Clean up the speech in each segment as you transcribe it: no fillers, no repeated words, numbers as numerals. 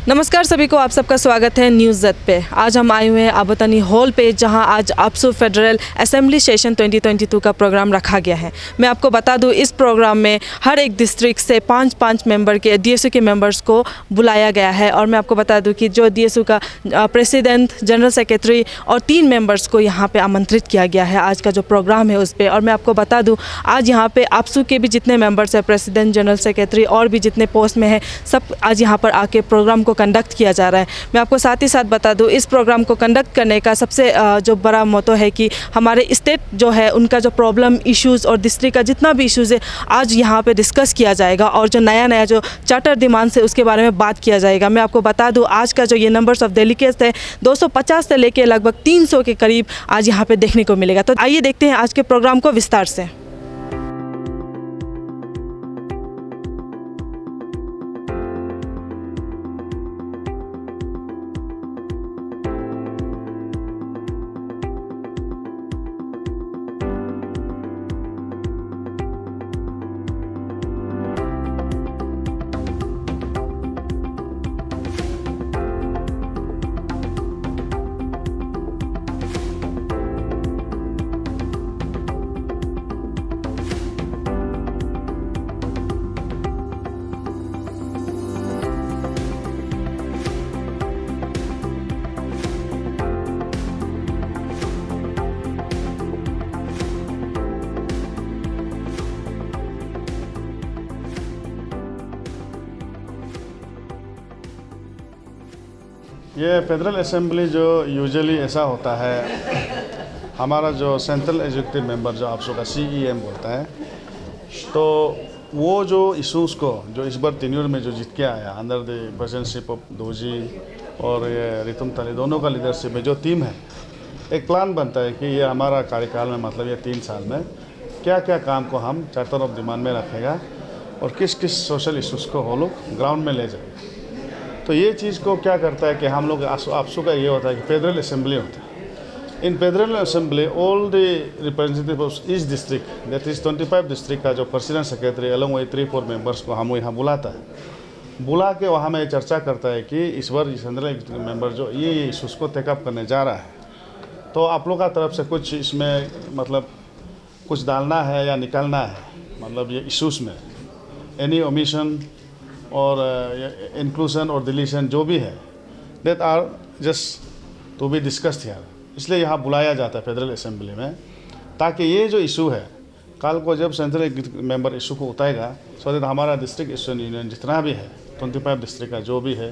नमस्कार सभी को, आप सबका स्वागत है न्यूज़ ज़ेड पे। आज हम आए हुए हैं आबोतानी हॉल पे, जहां आज आपसू फेडरल असेंबली सेशन 2022 का प्रोग्राम रखा गया है। मैं आपको बता दूं, इस प्रोग्राम में हर एक डिस्ट्रिक्ट से पाँच मेंबर के डीएसयू के मेंबर्स को बुलाया गया है। और मैं आपको बता दूं कि जो डीएसयू का प्रेसिडेंट, जनरल सेक्रेटरी और 3 मेंबर्स को यहाँ पर आमंत्रित किया गया है आज का जो प्रोग्राम है उस पर। और मैं आपको बता दूँ, आज यहाँ पर आपसू के भी जितने मेंबर्स हैं, प्रेसिडेंट, जनरल सेक्रेटरी और भी जितने पोस्ट में हैं, सब आज यहाँ पर आके प्रोग्राम को कंडक्ट किया जा रहा है। मैं आपको साथ ही साथ बता दूं, इस प्रोग्राम को कंडक्ट करने का सबसे जो बड़ा मोटो है कि हमारे स्टेट जो है उनका जो प्रॉब्लम, इश्यूज़ और डिस्ट्रिक्ट का जितना भी इश्यूज़ है आज यहाँ पे डिस्कस किया जाएगा। और जो नया जो चार्टर डिमांड्स है उसके बारे में बात किया जाएगा। मैं आपको बता दूँ, आज का जो ये नंबर्स ऑफ डेलीगेट्स है 250 से लेकर लगभग 300 के करीब आज यहाँ पर देखने को मिलेगा। तो आइए देखते हैं आज के प्रोग्राम को विस्तार से। ये फेडरल असेंबली जो यूजुअली ऐसा होता है, हमारा जो सेंट्रल एग्जीक्यूटिव मेंबर जो आप सबका CEM बोलता है, तो वो जो इशूज़ को जो इस बार टेन्योर में जो जीत के आया under the presidentship of doji और ये रितुम ताली दोनों का लीडरशिप में जो टीम है, एक प्लान बनता है कि ये हमारा कार्यकाल में मतलब ये 3 साल में क्या क्या काम को हम चार्टर ऑफ डिमांड में रखेगा और किस किस सोशल इशूज़ को वो लोग ग्राउंड में ले जाएगा। तो ये चीज़ को क्या करता है कि हम लोग आपसू का ये होता है कि फेडरल असेंबली होता है। इन federal assembly all the representative of each district, that is 25 district का जो president secretary along with 3-4 members को हम यहाँ बुलाता है। बुला के वहाँ में चर्चा करता है कि इस बार सेंट्रल मेंबर जो ये इशूज़ को टेकअप करने जा रहा है, तो आप लोग का तरफ से कुछ इसमें मतलब कुछ डालना है या निकालना है, मतलब ये इशूज़ में एनी ओमिशन और इंक्लूजन और डिलीशन जो भी है, that are just to be discussed here. इसलिए यहाँ बुलाया जाता है फेडरल असेंबली में, ताकि ये जो इशू है कल को जब सेंट्रल मेंबर इशू को उठाएगा, सो दैट हमारा डिस्ट्रिक्ट इलेक्शन यूनियन जितना भी है 25 डिस्ट्रिक्ट का जो भी है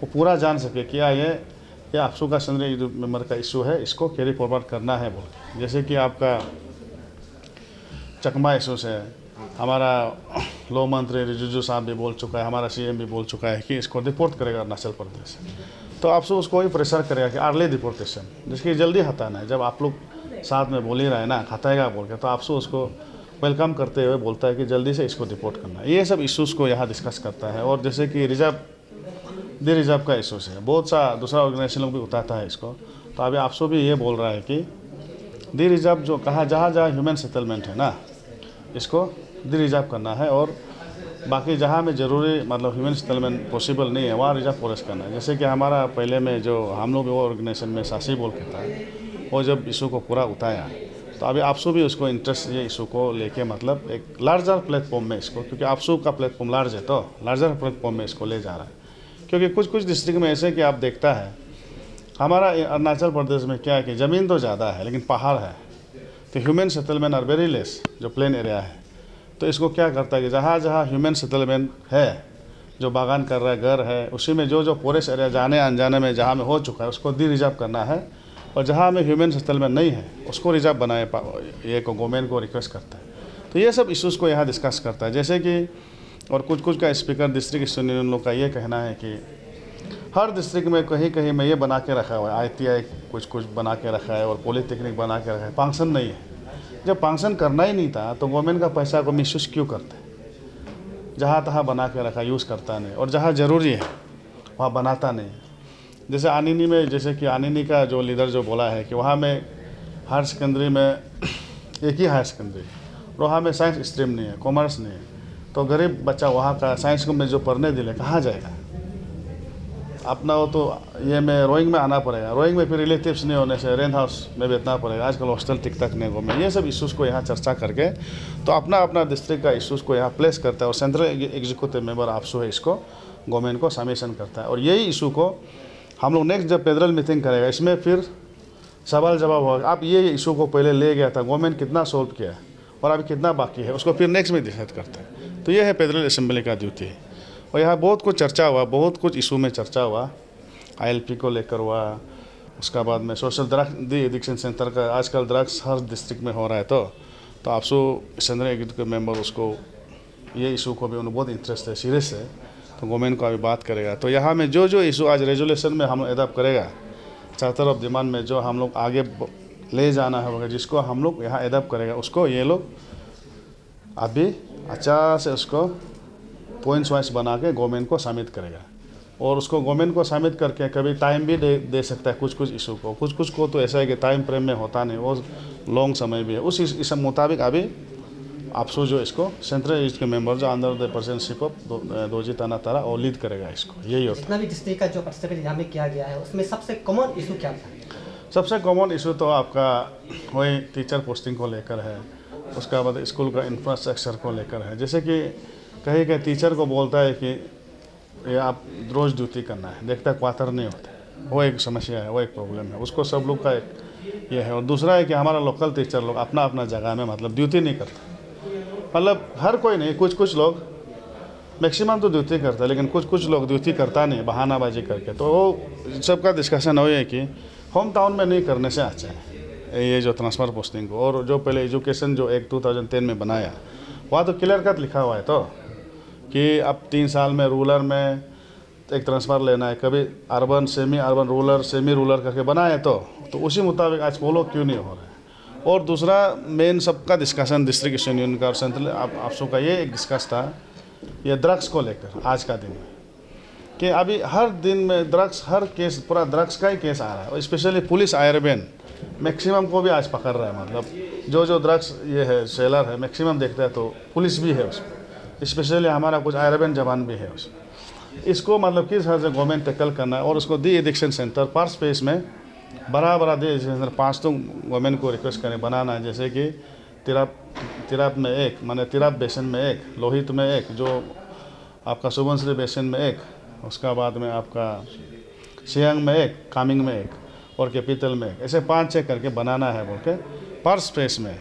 वो पूरा जान सके क्या ये आपसू का सेंट्रल मेंबर का इशू है, इसको कैरी फॉरवर्ड करना है बोल के। जैसे कि आपका चकमा इशूज़ है, हमारा लो मंत्री रिजिजू साहब भी बोल चुका है, हमारा CM भी बोल चुका है कि इसको डिपोर्ट करेगा अरुणाचल प्रदेश। तो आपसे उसको ही प्रेशर करेगा कि अर्ली डिपोर्टेशन, जिसकी जल्दी हटाना है। जब आप लोग साथ में बोल ही रहे ना हटाएगा बोल के, तो आपसे उसको वेलकम करते हुए बोलता है कि जल्दी से इसको डिपोर्ट करना है। ये सब इशूज़ को यहाँ डिस्कस करता है। और जैसे कि दी रिजर्व का इशूज़ है, बहुत सा दूसरा ऑर्गेनाइजेशन लोग भी उठाता है इसको। तो अभी आपसे भी ये बोल रहा है कि दी रिजर्व जो कहा जहाँ ह्यूमन सेटलमेंट है ना, इसको दी रिजर्व करना है। और बाकी जहाँ में ज़रूरी मतलब ह्यूमन सेटलमेंट पॉसिबल नहीं है वहाँ रिजर्व फॉरेस्ट करना है। जैसे कि हमारा पहले में जो हम लोग वो ऑर्गेनाइजेशन में सासी बोल के था, वो जब इशू को पूरा उठाया, तो अभी आपसू भी उसको इंटरेस्ट ये इशू को लेके मतलब एक लार्जर प्लेटफॉर्म में इसको, क्योंकि आपसू का प्लेटफॉर्म लार्ज है तो लार्जर प्लेटफॉर्म में इसको ले जा रहा है। क्योंकि कुछ डिस्ट्रिक्ट में ऐसे कि आप देखता है हमारा अरुणाचल प्रदेश में क्या है कि ज़मीन तो ज़्यादा है लेकिन पहाड़ है, तो human settlement are very less, जो प्लेन एरिया है। तो इसको क्या करता है कि जहाँ जहाँ ह्यूमन सेटलमेंट है, जो बागान कर रहा है, घर है, उसी में जो फॉरेस्ट एरिया जाने अनजाने में जहाँ में हो चुका है उसको डी रिजर्व करना है। और जहाँ में ह्यूमन सेटलमेंट नहीं है उसको रिजर्व बनाए, ये को गवर्नमेंट को रिक्वेस्ट करता है। तो ये सब इश्यूज़ को यहाँ डिस्कस करता है। जैसे कि और कुछ का स्पीकर डिस्ट्रिक्ट यूनियन लोग का ये कहना है कि हर डिस्ट्रिक्ट में कहीं कहीं में ये बना के रखा हुआ है, ITI कुछ बना के रखा है और पॉलिटेक्निक बना के रखा है, फंक्शन नहीं है। जब फंक्शन करना ही नहीं था तो गवर्नमेंट का पैसा को मिसयूज़ क्यों करते? जहाँ तहाँ बना के रखा, यूज़ करता नहीं, और जहाँ ज़रूरी है वहाँ बनाता नहीं। जैसे आनिनी में, जैसे कि आनिनी का जो लीडर जो बोला है कि वहाँ में हायर सेकेंडरी में एक ही हायर सेकेंडरी, और वहाँ में साइंस स्ट्रीम नहीं है, कॉमर्स नहीं है, तो गरीब बच्चा वहाँ का साइंस को में जो पढ़ने दिले कहाँ जाएगा? अपना हो तो ये में रोइंग में आना पड़ेगा, रोइंग में फिर रिलेटिव्स नहीं होने से रेंट हाउस में बैठना पड़ेगा, आजकल हॉस्टल टिक तक नहीं घूमे। ये सब इश्यूज़ को यहाँ चर्चा करके तो अपना अपना डिस्ट्रिक्ट का इश्यूज़ को यहाँ प्लेस करता है और सेंट्रल एग्जीक्यूटिव मेंबर आपसो है इसको गवर्नमेंट को सबमिशन करता है। और यही इशू को हम लोग नेक्स्ट जब फेडरल मीटिंग करेगा इसमें फिर सवाल जवाब होगा। आप ये इशू को पहले ले गया था, गवर्नमेंट कितना सोल्व किया है और अभी कितना बाकी है, उसको फिर नेक्स्ट में डिसाइड करते हैं। तो ये है फेडरल असेंबली का ड्यूटी। और यहाँ बहुत कुछ चर्चा हुआ, बहुत कुछ इशू में चर्चा हुआ, ILP को लेकर हुआ, उसका बाद में सोशल ड्रग एडिक्शन सेंटर का आजकल ड्रग्स हर डिस्ट्रिक्ट में हो रहा है। तो आपसो सेंट्रल एग्जीक्यूटिव मेंबर उसको ये इशू को भी उन्हें बहुत इंटरेस्ट है, सीरियस है, तो गवर्नमेंट को अभी बात करेगा। तो यहाँ में जो इशू आज रेजोल्यूशन में हम एडॉप्ट करेगा, चार्टर ऑफ डिमांड में जो हम लोग आगे ले जाना है, जिसको हम लोग यहाँ एडॉप्ट करेगा, उसको ये लोग अभी अच्छा से उसको पॉइंट्स वाइज बना के गवर्नमेंट को सबमिट करेगा। और उसको गवर्नमेंट को सबमिट करके कभी टाइम भी दे सकता है कुछ इशू को, कुछ को तो ऐसा है कि टाइम फ्रेम में होता नहीं, वो लॉन्ग समय भी है। उस इस मुताबिक अभी आपसो जो इसको सेंट्रल एग्जीक्यूटिव मेंबर जो अंडर द पर्सनशिप ऑफ दोजी ताना तारा और लीड करेगा इसको। यही होता है। जितना भी डिस्ट्रिक्ट का जो पार्टिसिपेट यहाँ में किया गया है उसमें सबसे कॉमन इशू क्या था? सबसे कॉमन इशू तो आपका वही टीचर पोस्टिंग को लेकर है, उसका बाद स्कूल का इंफ्रास्ट्रक्चर को लेकर है। जैसे कि कहीं कहीं टीचर को बोलता है कि ये आप रोज़ ड्यूटी करना है, देखता क्वार्टर नहीं होता, वो एक समस्या है, वो एक प्रॉब्लम है, उसको सब लोग का एक ये है। और दूसरा है कि हमारा लोकल टीचर लोग अपना अपना जगह में मतलब ड्यूटी नहीं करता, मतलब हर कोई नहीं, कुछ लोग, मैक्सिमम तो ड्यूटी करता है, लेकिन कुछ लोग ड्यूटी करता नहीं, बहानाबाजी करके। तो वो सबका डिस्कशन हुई है कि होम टाउन में नहीं करने से अच्छा है ये जो ट्रांसफ़र पोस्टिंग को। और जो पहले एजुकेशन जो एक 2010 में बनाया, वहाँ तो क्लियर कट लिखा हुआ है तो कि अब 3 साल में रूरल में एक ट्रांसफ़र लेना है, कभी urban, semi urban, rural, semi rural करके बनाए तो उसी मुताबिक आज फॉलो क्यों नहीं हो रहा है। और दूसरा मेन सबका डिस्कशन डिस्ट्रिक्ट यूनियन का और सेंट्रल आपसों का ये एक डिस्कस था ये ड्रग्स को लेकर आज का दिन में, कि अभी हर दिन में ड्रग्स, हर केस पूरा ड्रग्स का ही केस आ रहा है। और स्पेशली पुलिस आयरबैन मैक्सिमम को भी आज पकड़ रहा है, मतलब जो ड्रग्स ये है सेलर है मैक्सिमम देखता है तो पुलिस भी है उसमें, स्पेशली हमारा कुछ आयरबैन जवान भी है उसमें। इसको मतलब किस हद से गवर्नमेंट टैकल करना है। और उसको दी एडिक्शन सेंटर पर स्पेस में बड़ा दी एडिक्शन सेंटर 5 तो गवर्नमेंट को रिक्वेस्ट करें बनाना है। जैसे कि तिराप में एक, माने तिराप बेसन में एक, लोहित में एक, जो आपका सुबनश्री बेसन में एक, उसका बाद में आपका सियांग में एक, कामिंग में एक और कैपिटल में एक, ऐसे 5-6 करके बनाना है बोल के पर स्पेस में।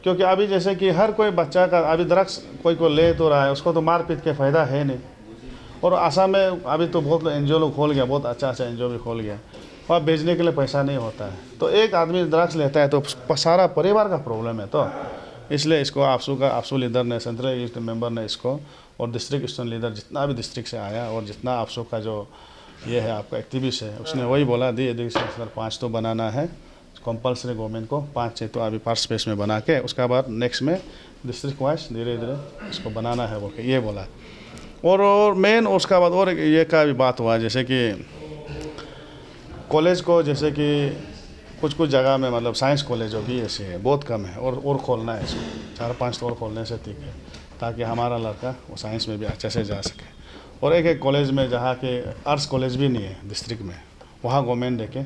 क्योंकि अभी जैसे कि हर कोई बच्चा का अभी ड्रग्स कोई को ले तो रहा है, उसको तो मार पीट के फ़ायदा है नहीं। और आसाम में अभी तो बहुत NGO लोग खोल गया, बहुत अच्छा NGO भी खोल गया, वहाँ बेचने के लिए पैसा नहीं होता है। तो एक आदमी ड्रग्स लेता है तो सारा परिवार का प्रॉब्लम है। तो इसलिए इसको आपसू लीडर ने, सेंट्रल एग्जीक्यूटिव मेंबर ने इसको, और डिस्ट्रिक्ट स्टूडेंट लीडर जितना भी डिस्ट्रिक्ट से आया और जितना आपसू का जो ये है आपका एक्टिविस्ट है, उसने वही बोला दी एडिक्शन सेंटर 5 तो बनाना है कंपल्सरी गवर्नमेंट को, 5-6 तो अभी पार्ट स्पेस में बना के उसका बाद नेक्स्ट में डिस्ट्रिक्ट वाइज धीरे धीरे इसको बनाना है बोल के ये बोला। और मेन उसका बाद और ये का भी बात हुआ, जैसे कि कॉलेज को, जैसे कि कुछ जगह में मतलब साइंस कॉलेज जो भी ऐसे है बहुत कम है, और खोलना है इसको 4-5 तो और खोलने से ठीक है, ताकि हमारा लड़का वो साइंस में भी अच्छे से जा सके। और एक कॉलेज में जहाँ के आर्ट्स कॉलेज भी नहीं है डिस्ट्रिक्ट में, वहाँ गवर्नमेंट देखे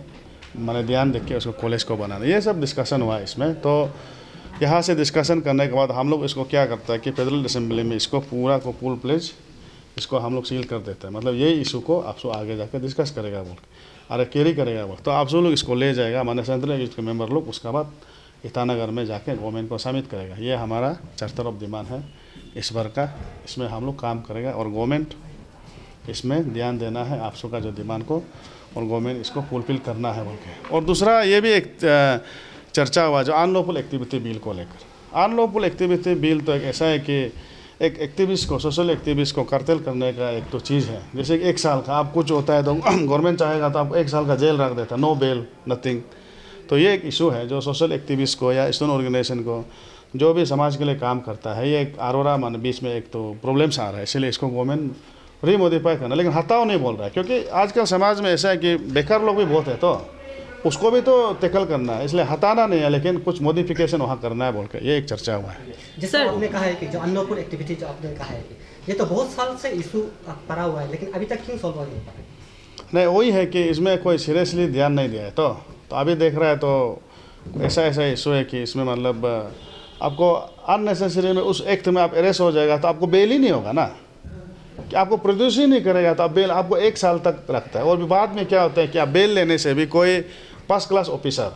मैंने ध्यान देख के उसको कॉलेज को बनाना, ये सब डिस्कशन हुआ इसमें। तो यहाँ से डिस्कशन करने के बाद हम लोग इसको क्या करता है कि फेडरल असेंबली में इसको पूरा को फुल प्लेज इसको हम लोग सील कर देते हैं। मतलब यही इशू को आपसो आगे जाकर डिस्कस करेगा बोल, अरे कैरी करेगा बोल, तो आपसो लोग इसको ले जाएगा, माने सेंट्रल एग्जीक्यूटिव मेंबर लोग, उसका बाद ईटानगर में जाके गवर्नमेंट को सबमिट करेगा। ये हमारा चार्टर ऑफ डिमांड है इस बार का, इसमें हम लोग काम करेगा और गवर्नमेंट इसमें ध्यान देना है आपसो का जो डिमांड को, और गवर्नमेंट इसको फुलफिल करना है बोल के। और दूसरा ये भी एक चर्चा हुआ जो अनलॉफुल एक्टिविटी बिल को लेकर। अनलॉफुल एक्टिविटी बिल तो एक ऐसा है कि एक एक्टिविस्ट को, सोशल एक्टिविस्ट को कर्तल करने का एक तो चीज़ है। जैसे कि 1 साल का आप कुछ होता है तो गवर्नमेंट चाहेगा तो आपको 1 साल का जेल रख देता है, नो बेल नथिंग। तो ये एक इशू है जो सोशल एक्टिविस्ट को या स्टूडेंट ऑर्गेनाइजेशन को जो भी समाज के लिए काम करता है, ये एक आरोरा मान बीच में एक तो प्रॉब्लम्स आ रहा है, इसलिए इसको गवर्नमेंट रीमोडिफाई करना, लेकिन हटाओ नहीं बोल रहा है। क्योंकि आजकल समाज में ऐसा है कि बेकार लोग भी बहुत है, तो उसको भी तो टैकल करना है, इसलिए हटाना नहीं है, लेकिन कुछ मॉडिफिकेशन वहाँ करना है बोल के ये एक चर्चा हुआ है। जैसे आपने कहा है कि जो अनलॉफुल एक्टिविटी जो आपने कहा है कि ये तो बहुत साल से इशू पड़ा हुआ है, लेकिन अभी तक क्यों सॉल्व नहीं हो पा रहा? नहीं, वही है कि इसमें कोई सीरियसली ध्यान नहीं दिया है। तो अभी देख रहा है तो ऐसा इशू है कि इसमें मतलब आपको अननेसेसरी में उस एक्ट में आप अरेस्ट हो जाएगा तो आपको बेल ही नहीं होगा ना, कि आपको प्रोड्यूस ही नहीं करेगा तो आप बेल आपको 1 साल तक रखता है। और भी बाद में क्या होता है कि आप बेल लेने से भी कोई फर्स्ट क्लास ऑफिसर,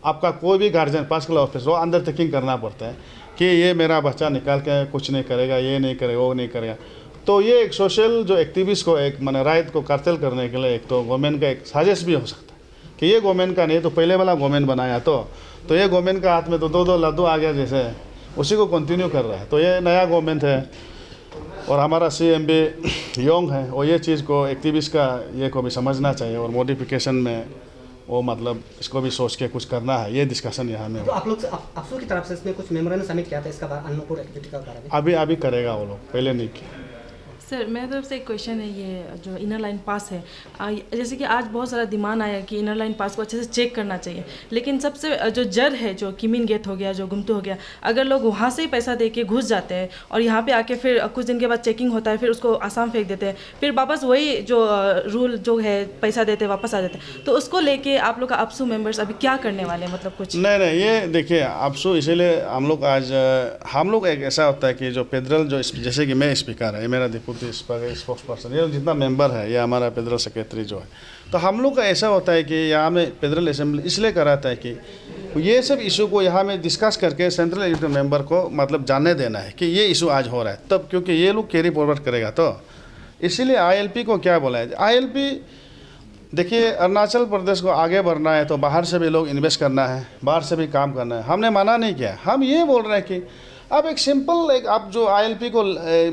आपका कोई भी गार्जियन फर्स्ट क्लास ऑफिसर, वो अंडरटेकिंग करना पड़ता है कि ये मेरा बच्चा निकाल के कुछ नहीं करेगा, ये नहीं करेगा, वो नहीं करेगा। तो ये एक सोशल जो एक्टिविस्ट को एक मैंने राइट को कर्तल करने के लिए एक तो गवर्नमेंट का एक साजिश भी हो सकता है कि ये गवर्नमेंट का नहीं तो पहले वाला गवर्नमेंट बनाया तो ये गवर्नमेंट का हाथ में तो 2 लड्डू आ गया जैसे, उसी को कंटिन्यू कर रहा है। तो ये नया गवर्नमेंट है और हमारा CM भी यंग है और ये चीज़ को एक्टिविस्ट का ये को भी समझना चाहिए और मॉडिफिकेशन में वो मतलब इसको भी सोच के कुछ करना है। ये डिस्कशन यहाँ में तो आप लोग आप लोग की तरफ से इसमें कुछ मेमोरेंडम सबमिट किया था इसका अन्नपूर्णा एक्टिविटी का बारे में? अभी करेगा वो लोग, पहले नहीं किया। सर मेरी तरफ से एक क्वेश्चन है, ये जो इनर लाइन पास है, जैसे कि आज बहुत सारा डिमांड आया कि इनर लाइन पास को अच्छे से चेक करना चाहिए, लेकिन सबसे जो जर है, जो किमिन गेट हो गया, जो गुमतू हो गया, अगर लोग वहाँ से ही पैसा दे के घुस जाते हैं और यहाँ पे आके फिर कुछ दिन के बाद चेकिंग होता है, फिर उसको आसाम फेंक देते हैं, फिर वापस वही जो रूल जो है पैसा देते हैं वापस आ जाते हैं, तो उसको लेके आप लोग का अपसू मेंबर्स अभी क्या करने वाले हैं? मतलब कुछ नहीं, ये देखिए अपसू इसीलिए हम लोग एक ऐसा होता है कि जो फेडरल जो जैसे कि मैं स्पीकर है, मेरा डिप्टी स्पोक्स पर्सन, ये जितना मेंबर है ये हमारा फेडरल सेक्रेटरी जो है, तो हम लोग का ऐसा होता है कि यहाँ में फेडरल असेंबली इसलिए कराता है कि ये सब इशू को यहाँ में डिस्कस करके सेंट्रल एग्जीक्यूटिव मेंबर को मतलब जानने देना है कि ये इशू आज हो रहा है, तब क्योंकि ये लोग कैरी फॉरवर्ड करेगा। तो इसीलिए ILP को क्या बोला है, ILP देखिए अरुणाचल प्रदेश को आगे बढ़ना है तो बाहर से भी लोग इन्वेस्ट करना है, बाहर से भी काम करना है, हमने मना नहीं किया। हम ये बोल रहे हैं कि अब एक सिंपल आप जो ILP को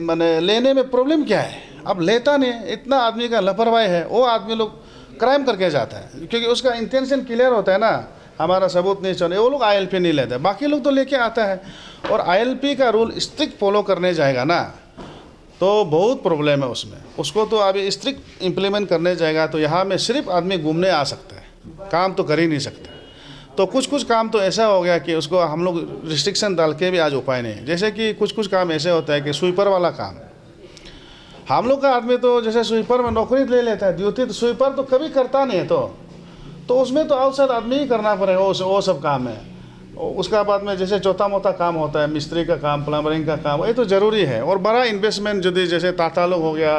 मैंने लेने में प्रॉब्लम क्या है, अब लेता नहीं, इतना आदमी का लापरवाही है, वो आदमी लोग क्राइम करके जाता है क्योंकि उसका इंटेंशन क्लियर होता है ना, हमारा सबूत नहीं चाहिए, वो लोग ILP नहीं लेते, बाकी लोग तो लेके आता है। और ILP का रूल स्ट्रिक्ट फॉलो करने जाएगा ना तो बहुत प्रॉब्लम है उसमें, उसको तो अभी स्ट्रिक्ट इम्प्लीमेंट करने जाएगा तो यहाँ में सिर्फ आदमी घूमने आ सकता है, काम तो कर ही नहीं सकता। तो कुछ काम तो ऐसा हो गया कि उसको हम लोग रिस्ट्रिक्शन डाल के भी आज उपाय नहीं है। जैसे कि कुछ काम ऐसे होता है कि स्वीपर वाला काम, हम लोग का आदमी तो जैसे स्वीपर में नौकरी ले लेता है ड्यूटी, तो स्वीपर तो कभी करता नहीं है, तो उसमें तो आउटसाइड आदमी ही करना पड़ेगा, वो सब काम है। उसका बाद में जैसे छोटा मोटा काम होता है, मिस्त्री का काम, प्लम्बरिंग का काम, ये तो ज़रूरी है। और बड़ा इन्वेस्टमेंट यदि जैसे टाटा लोग हो गया,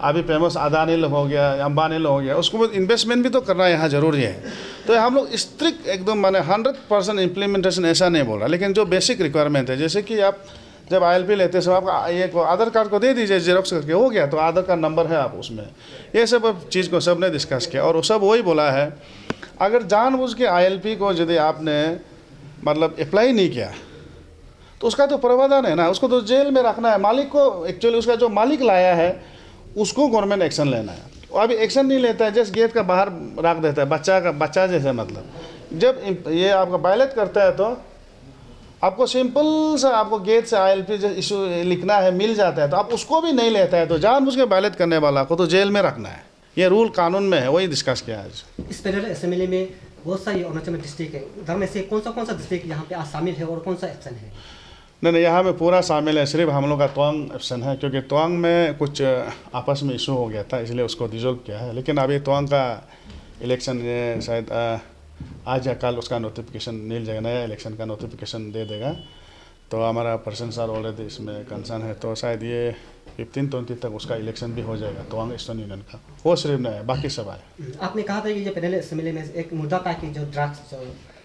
अभी फेमस अदानी लोग हो गया, अंबानी लोग हो गया, उसको इन्वेस्टमेंट भी तो करना यहाँ ज़रूरी है। तो हम लोग स्ट्रिक्ट एकदम माने 100% इम्प्लीमेंटेशन ऐसा नहीं बोल रहा, लेकिन जो बेसिक रिक्वायरमेंट है, जैसे कि आप जब ILP लेते समय आपका ये आधार कार्ड को दे दीजिए जेरोक्स करके, हो गया, तो आधार कार्ड नंबर है आप उसमें, ये सब चीज़ को सब ने डिस्कस किया और सब वही बोला है, अगर जानबूझ के ILP को यदि आपने मतलब अप्लाई नहीं किया तो उसका तो प्रावधान है ना, उसको तो जेल में रखना है। मालिक को एक्चुअली उसका जो मालिक लाया है उसको गवर्नमेंट एक्शन लेना है, और अभी एक्शन नहीं लेता है, जस्ट गेट का बाहर रख देता है, बच्चा जैसे। मतलब जब ये आपका वायलेट करता है तो आपको सिंपल सा आपको गेट से ILP जो इशू लिखना है मिल जाता है, तो आप उसको भी नहीं लेता है तो जानबूझ के वायलेट करने वाला को तो जेल में रखना है। ये रूल कानून में है, वही डिस्कस किया आज। इस फेडरल असेंबली में बहुत सारी अरुणाचल में डिस्ट्रिक्ट है, उधर में से कौन सा डिस्ट्रिक्ट यहाँ पे आज शामिल है और कौन सा एक्शन है? नहीं, यहाँ में पूरा शामिल है, सिर्फ हम लोग का तवांग ऑप्शन है क्योंकि तवांग में कुछ आपस में इशू हो गया था, इसलिए उसको डिजोल्व किया है। लेकिन अभी तवांग का इलेक्शन शायद आज या कल उसका नोटिफिकेशन मिल जाएगा, नया इलेक्शन का नोटिफिकेशन दे देगा। तो हमारा पर्सन सर ऑलरेडी इसमें कंसर्न है, तो शायद ये 15-20 तक उसका इलेक्शन भी हो जाएगा तवांग ईस्टर्न यूनियन का। वो सिर्फ नहीं है, बाकी सब आए। आपने कहा था कि ये फेडरल असेंबली में एक मुद्दा था कि जो ड्रग्स जो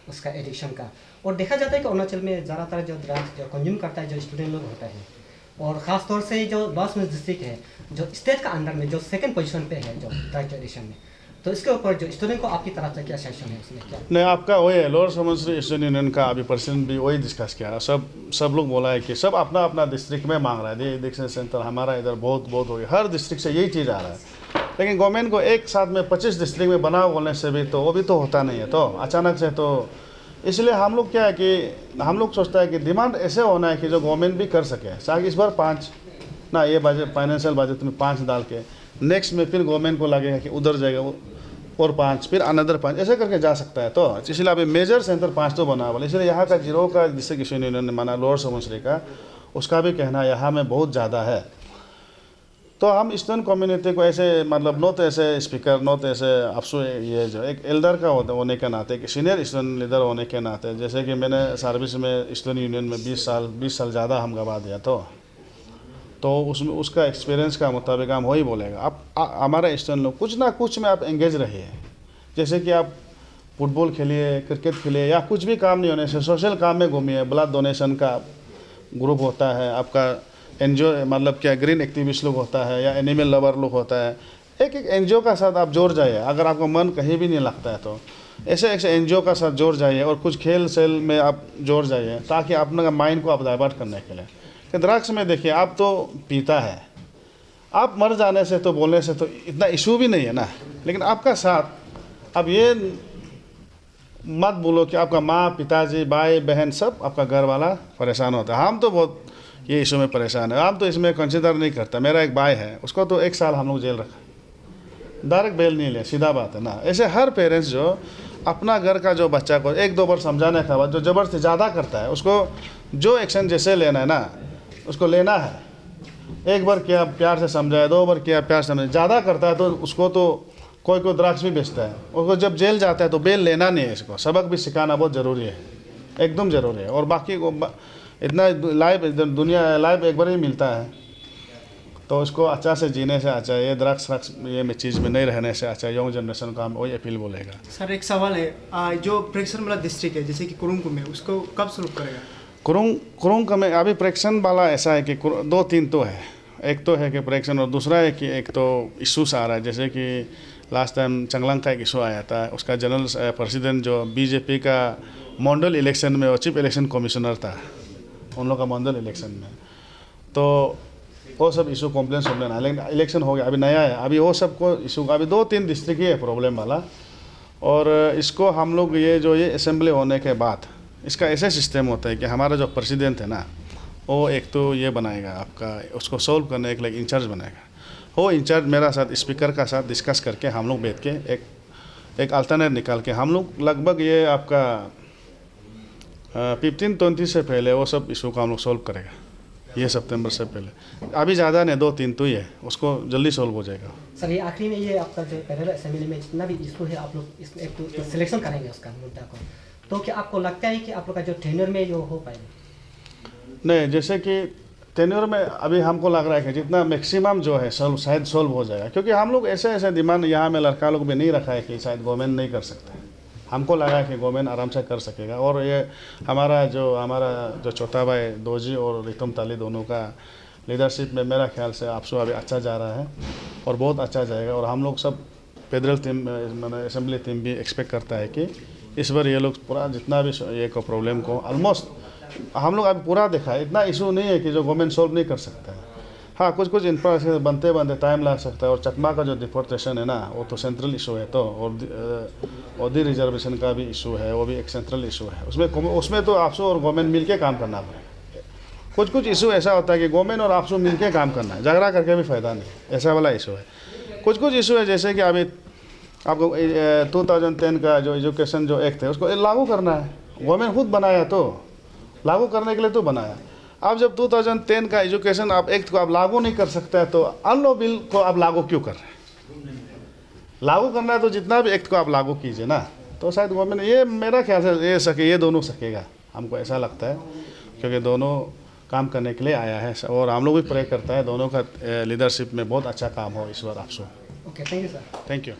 उसका एडिक्शन का, और देखा जाता है कि अरुणाचल में ज़्यादातर जो ड्रग्स जो कंज्यूम करता है जो स्टूडेंट लोग होता है, और ख़ास तौर से जो लॉस डिस्ट्रिक्ट है जो स्टेट का अंडर में जो 2nd पोजीशन पे है जो ड्रग्स एडिक्शन में, तो इसके ऊपर जो स्टूडेंट को आपकी तरफ से क्या सेशन है उसमें क्या? नहीं, आपका वही है लोअर सुबनसिरी ईस्टर्न यूनियन का अभी प्रेसिडेंट भी वही डिस्कस किया। सब लोग बोला है कि सब अपना अपना डिस्ट्रिक्ट में मांग रहा है, ये एडिक्शन सेंटर हमारा इधर बहुत हो गया, हर डिस्ट्रिक्ट से यही चीज़ आ रहा है। लेकिन गवर्नमेंट को एक साथ में 25 डिस्ट्रिक्ट में बनाओ बोलने से भी तो वो भी तो होता नहीं है, तो अचानक से तो इसलिए हम लोग क्या है कि हम लोग सोचता है कि डिमांड ऐसे होना है कि जो गवर्नमेंट भी कर सके। शायद इस बार 5 ना, ये बजट फाइनेंशियल बजट में 5 डाल के नेक्स्ट में फिर गवर्नमेंट को लगेगा कि उधर जाएगा वो और 5, फिर अनदर 5, ऐसे करके जा सकता है। तो इसलिए अभी मेजर सेंटर 5 तो बना वाला, इसलिए यहाँ का जीरो का जिससे किसी यूनियन ने माना लोअर सुबनसिरी का, उसका भी कहना यहाँ में बहुत ज़्यादा है। तो हम स्टूडेंट कम्युनिटी को ऐसे मतलब नॉट ऐसे स्पीकर नॉट ऐसे अफसो ये जो एक एल्डर का होने के नाते एक सीनियर स्टूडेंट लीडर होने के नाते, जैसे कि मैंने सर्विस में स्टूडेंट यूनियन में 20 साल ज़्यादा हम गवा दिया तो उसमें उसका एक्सपीरियंस का मुताबिक हम वही बोलेगा। आप हमारे स्टूडेंट लोग कुछ ना कुछ में आप एंगेज रहिए, जैसे कि आप फुटबॉल खेलिए, क्रिकेट खेलिए, या कुछ भी काम नहीं होने से सोशल काम में घूमिए। ब्लड डोनेशन का ग्रुप होता है आपका, एनजीओ मतलब क्या ग्रीन एक्टिविस्ट लोग होता है या एनिमल लवर लोग होता है, एक एनजीओ का साथ आप जोड़ जाइए। अगर आपको मन कहीं भी नहीं लगता है तो ऐसे एनजीओ का साथ जोड़ जाइए और कुछ खेल सेल में आप जोड़ जाइए, ताकि अपने माइंड को आप डाइवर्ट करने के लिए। कि ड्रग्स में देखिए, आप तो पीता है, आप मर जाने से तो बोलने से तो इतना इशू भी नहीं है ना, लेकिन आपका साथ अब ये मत बोलो कि आपका माँ, पिताजी, भाई बहन सब आपका घर वाला परेशान होता है। हम तो बहुत ये इशू में परेशान है, हम तो इसमें कंसिडर नहीं करता। मेरा एक भाई है, उसको तो 1 साल हम लोग जेल रखा, डायरेक्ट बेल नहीं लिया, सीधा बात है ना। ऐसे हर पेरेंट्स जो अपना घर का जो बच्चा को 1-2 बार समझाने के बाद जो ज़बरदस्ती ज़्यादा करता है, उसको जो एक्शन जैसे लेना है ना उसको लेना है। 1 बार किया प्यार से समझाया, 2 बार किया प्यार से समझाया, ज़्यादा करता है तो उसको तो कोई ड्रग्स भी बेचता है, उसको जब जेल जाता है तो बेल लेना नहीं है। इसको सबक भी सिखाना बहुत ज़रूरी है, एकदम ज़रूरी है। और बाकी को इतना लाइफ दुनिया लाइफ एक बार ही मिलता है, तो उसको अच्छा से जीने से अच्छा, ये ड्रग्स ये में चीज़ में नहीं रहने से अच्छा यंग जनरेशन का हम वही अपील बोलेगा। सर एक सवाल है, जो प्रेक्षण वाला डिस्ट्रिक्ट है जैसे कि कुरुंग में, उसको कब शुरू करेगा? कुरुंग में अभी प्रेक्षण वाला ऐसा है कि 2-3 तो है। एक तो है कि प्रेक्षण, और दूसरा है कि एक तो इशूस आ रहा है, जैसे कि लास्ट टाइम चंगलंग का एक इशू आया था। उसका जनरल प्रेसिडेंट जो बीजेपी का मंडल इलेक्शन में वो चीफ इलेक्शन कमिश्नर था उन लोग का मंडल इलेक्शन में, तो वो सब इशू कॉम्प्लेन लेना है। लेकिन इलेक्शन हो गया, अभी नया है, अभी वो सब को इशू अभी 2-3 डिस्ट्रिक्ट ही है प्रॉब्लम वाला। और इसको हम लोग ये असेंबली होने के बाद इसका ऐसे सिस्टम होता है कि हमारा जो प्रेसिडेंट है ना, वो एक तो ये बनाएगा आपका, उसको सॉल्व करने के लिए इंचार्ज बनाएगा। वो इंचार्ज मेरा साथ स्पीकर का साथ डिस्कस करके हम लोग बैठ के एक अल्टरनेट निकाल के हम लोग लगभग ये आपका 15-20 से पहले वो सब इशू का हम लोग सॉल्व करेगा, ये सितंबर से पहले। अभी ज़्यादा नहीं, 2-3 तो ही है, उसको जल्दी सॉल्व हो जाएगा। सर ये आखिरी में ये आपका जो पैरेलल असेंबली में जितना भी इशू है आप लोग इसमें एक तो सिलेक्शन करेंगे उसका मुद्दा को, तो क्या आपको लगता है कि आप लोग का जो टेन्योर में जो हो पाएगा? नहीं, जैसे कि टेन्योर में अभी हमको लग रहा है कि जितना मैक्सिमम जो है शायद सॉल्व हो जाएगा, क्योंकि हम लोग ऐसे डिमांड यहाँ में लड़का लोग भी नहीं रखा है कि शायद गवर्नमेंट नहीं कर सकता है। हमको लगा कि गवर्नमेंट आराम से कर सकेगा। और ये हमारा जो छोटा भाई दोजी और रितम ताली दोनों का लीडरशिप में मेरा ख्याल से आपसो अभी अच्छा जा रहा है और बहुत अच्छा जाएगा। और हम लोग सब फेडरल टीम मैंने असेंबली टीम भी एक्सपेक्ट करता है कि इस बार ये लोग पूरा जितना भी ये को प्रॉब्लम को ऑलमोस्ट हम लोग अभी पूरा देखा है। इतना इशू नहीं है कि जो गवर्नमेंट सॉल्व नहीं कर सकता है। हाँ, कुछ इंफ्रास्ट्रक्चर बनते टाइम लग सकता है। और चकमा का जो डिफोर्टेशन है ना, वो तो सेंट्रल इशू है, तो और दी रिजर्वेशन का भी इशू है, वो भी एक सेंट्रल इशू है। उसमें तो आपसो और गवर्नमेंट मिल के काम करना पड़ेगा। कुछ इशू ऐसा होता है कि गवर्नमेंट और आपसो मिल के काम करना है, झगड़ा करके भी फ़ायदा नहीं, ऐसा वाला इशू है। कुछ इशू है जैसे कि अभी आपको 2010 का जो एजुकेशन जो एक्ट है उसको लागू करना है। गवर्नमेंट खुद बनाया, तो लागू करने के लिए तो बनाया। अब जब 2010 का एजुकेशन आप एक्ट को आप लागू नहीं कर सकते हैं, तो अनलॉ बिल को आप लागू क्यों कर रहे हैं? लागू करना है तो जितना भी एक्ट को आप लागू कीजिए ना, तो शायद गवर्नमेंट ये मेरा ख्याल से ये दोनों सकेगा, हमको ऐसा लगता है, क्योंकि दोनों काम करने के लिए आया है। और हम लोग भी प्रे करता है दोनों का लीडरशिप में बहुत अच्छा काम हो इस बार आपसे। Okay, thank you sir. Thank you.